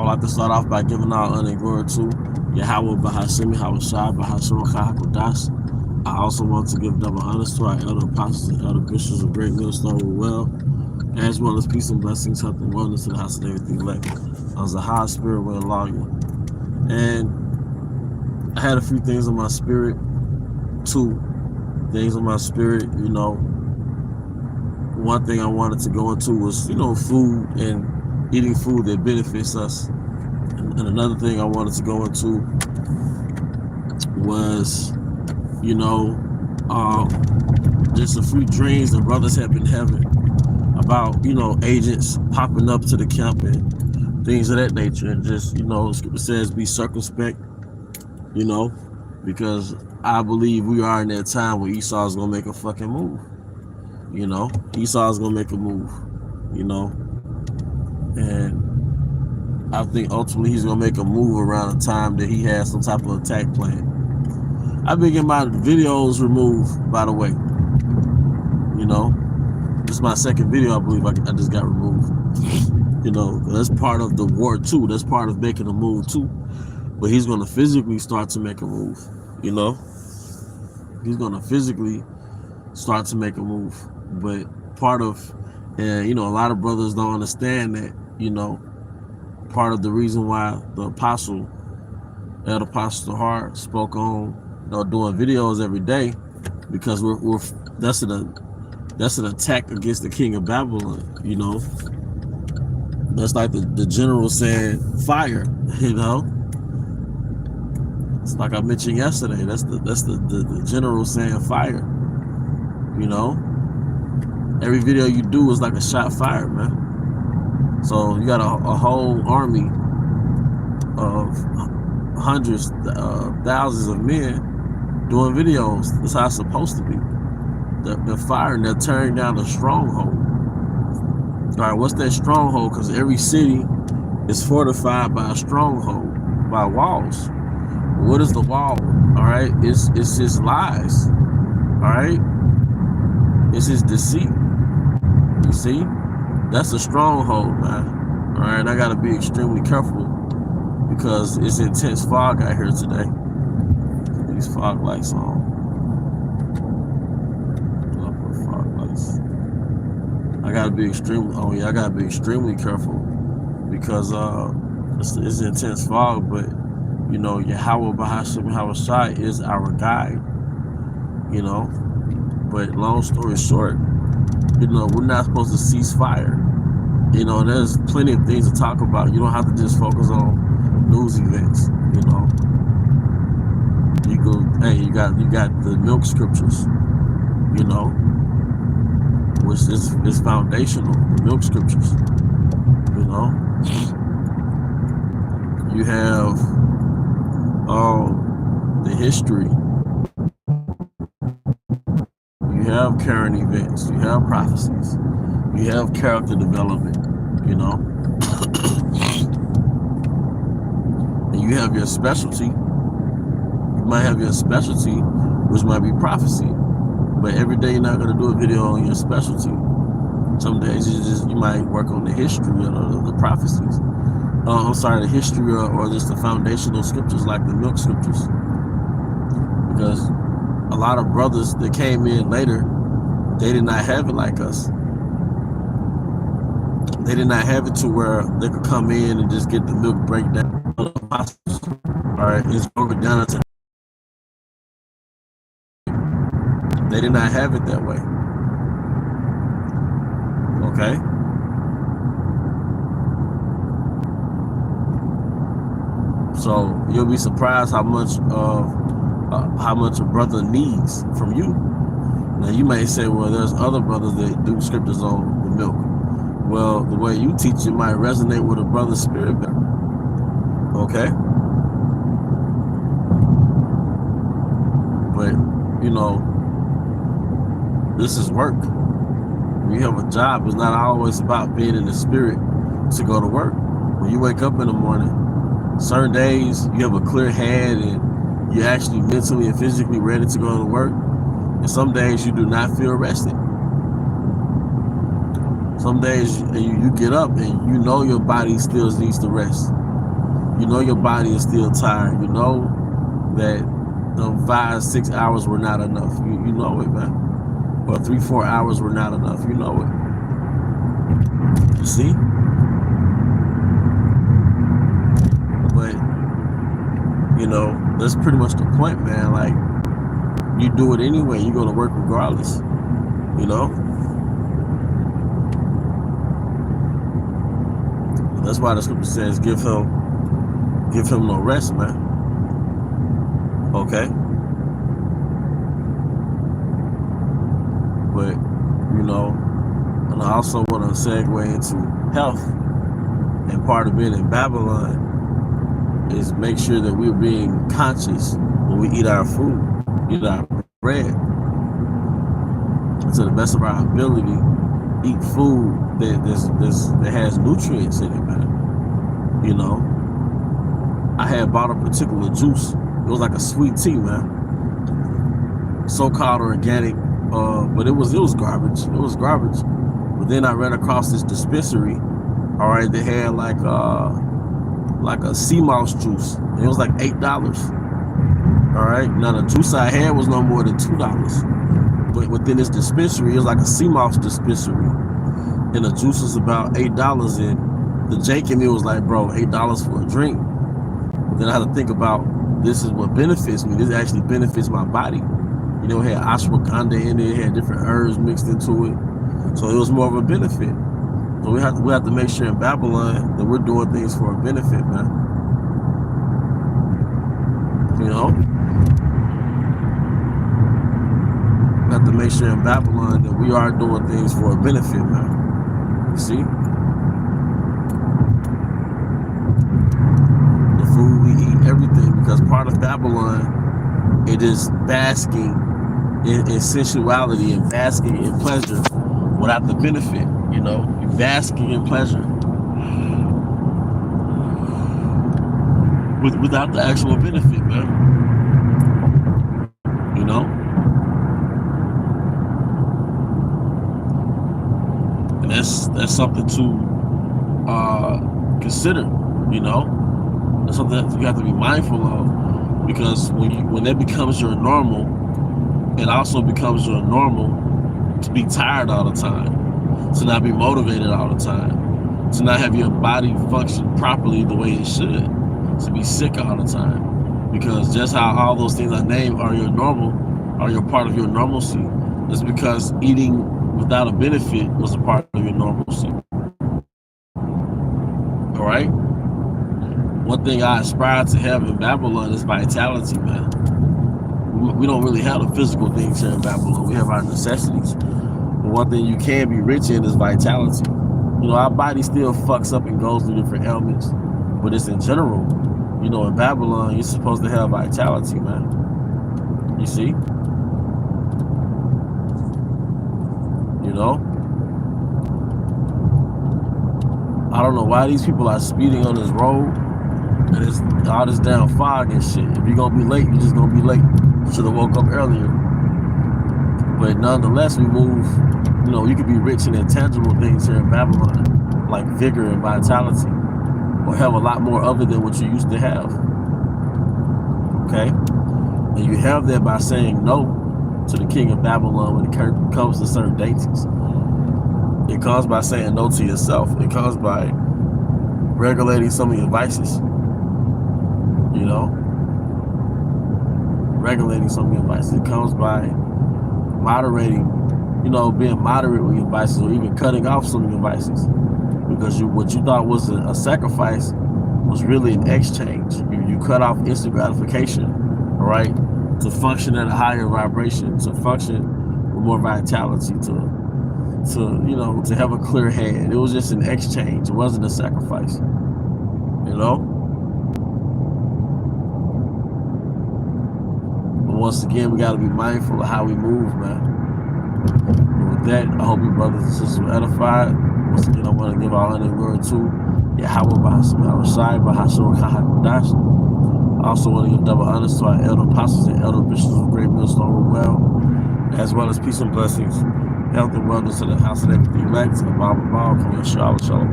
like to start off by giving all honor and glory to Yahweh Bahashemi Hawashai Bahashua Kahakudas. I also want to give double honors to our elder apostles and elder bishops of Great Millstone well, as well as peace and blessings, health and wellness to the house of everything elect. I was a high spirit with a lawyer. And I had a few things on my spirit, two things on my spirit, you know. One thing I wanted to go into was, you know, food and eating food that benefits us. And another thing I wanted to go into was, you know, just a few dreams that brothers have been having about, you know, agents popping up to the camp and things of that nature. And just, you know, Scripture says be circumspect, you know, because I believe we are in that time where Esau is going to make a fucking move. You know, Esau is going to make a move, you know, and I think ultimately he's going to make a move around the time that he has some type of attack plan. I've been getting my videos removed, by the way. You know, this is my second video, I believe I just got removed. You know, that's part of the war too. That's part of making a move too. But he's going to physically start to make a move, you know. He's going to physically start to make a move. But part of, and you know, a lot of brothers don't understand that, you know, part of the reason why the apostle, Elder Apostle Hart, spoke on, you know, doing videos every day, because that's an attack against the king of Babylon, you know. That's like the general saying fire, you know. It's like I mentioned yesterday. That's the general saying fire, you know. Every video you do is like a shot fired, man. So you got a whole army of hundreds, thousands of men doing videos. That's how it's supposed to be. They're firing, they're tearing down a stronghold. All right, what's that stronghold? Because every city is fortified by a stronghold, by walls. What is the wall? All right, it's his lies. All right, it's his deceit. You see, that's a stronghold, man. All right, I got to be extremely careful because it's intense fog out here today. Put these fog lights on. Put fog lights. I got to be extremely. Oh yeah, I got to be extremely careful because it's intense fog. But you know, Yahweh Bahashemi Hawashai is our guide. You know, but long story short, you know, we're not supposed to cease fire. You know, there's plenty of things to talk about. You don't have to just focus on news events. You know, you go, hey, you got the milk scriptures. You know, which is foundational. The milk scriptures. You know, you have the history. You have current events, you have prophecies, you have character development, you know. And you have your specialty. You might have your specialty, which might be prophecy. But every day you're not going to do a video on your specialty. Some days you might work on the history or the prophecies. I'm sorry, the history or just the foundational scriptures like the milk scriptures. Because a lot of brothers that came in later, they did not have it like us. They did not have it to where they could come in and just get the milk breakdown of the apostles. All right, it's broken down into. They did not have it that way. Okay. So you'll be surprised how much a brother needs from you. Now you may say, well, there's other brothers that do scriptures on the milk. Well, the way you teach it might resonate with a brother's spirit better. Okay? But, you know, this is work. When you have a job, it's not always about being in the spirit to go to work. When you wake up in the morning, certain days you have a clear head and you're actually mentally and physically ready to go to work. And some days you do not feel rested. Some days you get up and you know your body still needs to rest. You know your body is still tired. You know that them 5-6 hours were not enough. You know it, man. Or 3-4 hours were not enough. You know it. You see? But, you know, that's pretty much the point, man. Like, you do it anyway. You go to work regardless. You know? That's why the scripture says, give him no rest, man. Okay? But, you know, and I also want to segue into health. And part of being in Babylon is make sure that we're being conscious when we eat our food, eat our bread. And to the best of our ability, eat food that has nutrients in it, man. You know, I had bought a particular juice. It was like a sweet tea, man. So-called organic, but it was garbage. It was garbage. But then I ran across this dispensary. All right, they had like a sea moss juice. It was like $8. All right, now the juice I had was no more than $2. But within this dispensary, it was like a sea moss dispensary, and the juice was about $8. And the Jake in me was like, bro, $8 for a drink. But then I had to think about, this is what benefits me. This actually benefits my body. You know, it had ashwagandha in it, it had different herbs mixed into it, so it was more of a benefit. So we have to make sure in Babylon that we're doing things for a benefit, man. You know, we have to make sure in Babylon that we are doing things for a benefit, man. You see, the food we eat, everything, because part of Babylon, it is basking in sensuality and basking in pleasure without the benefit. You know, basking in pleasure without the actual benefit, man. You know, and that's something to consider. You know, that's something that you have to be mindful of, because when that becomes your normal, it also becomes your normal to be tired all the time, to not be motivated all the time, to not have your body function properly the way it should, to be sick all the time. Because just how all those things I named are your normal, are your part of your normalcy, it's because eating without a benefit was a part of your normalcy. All right? One thing I aspire to have in Babylon is vitality, man. We don't really have the physical things here in Babylon. We have our necessities. But one thing you can be rich in is vitality. You know, our body still fucks up and goes through different ailments, but it's in general. You know, in Babylon, you're supposed to have vitality, man. You see? You know? I don't know why these people are speeding on this road, and it's all this damn fog and shit. If you're gonna be late, you're just gonna be late. You should have woke up earlier. But nonetheless, we move, you know, you could be rich in intangible things here in Babylon, like vigor and vitality, or have a lot more of it than what you used to have. Okay? And you have that by saying no to the king of Babylon when it comes to certain dainties. It comes by saying no to yourself. It comes by regulating some of your vices. You know? Regulating some of your vices. It comes by moderating, you know, being moderate with your vices, or even cutting off some of your vices. Because what you thought was a sacrifice was really an exchange. You cut off instant gratification, all right, to function at a higher vibration, to function with more vitality, to you know, to have a clear head. It was just an exchange. It wasn't a sacrifice. You know? But once again, we got to be mindful of how we move, man. And with that, I hope you brothers and sisters were edified. Once again, I want to give all honor and glory to Yahweh Bahasam Al-Shai, Bahashur Kahakadash. I also want to give double honors to our elder apostles and elder bishops of Great Millstone Well, as well as peace and blessings, health and wellness to the house and everything elect, to the Bible, Shalom, Shalom.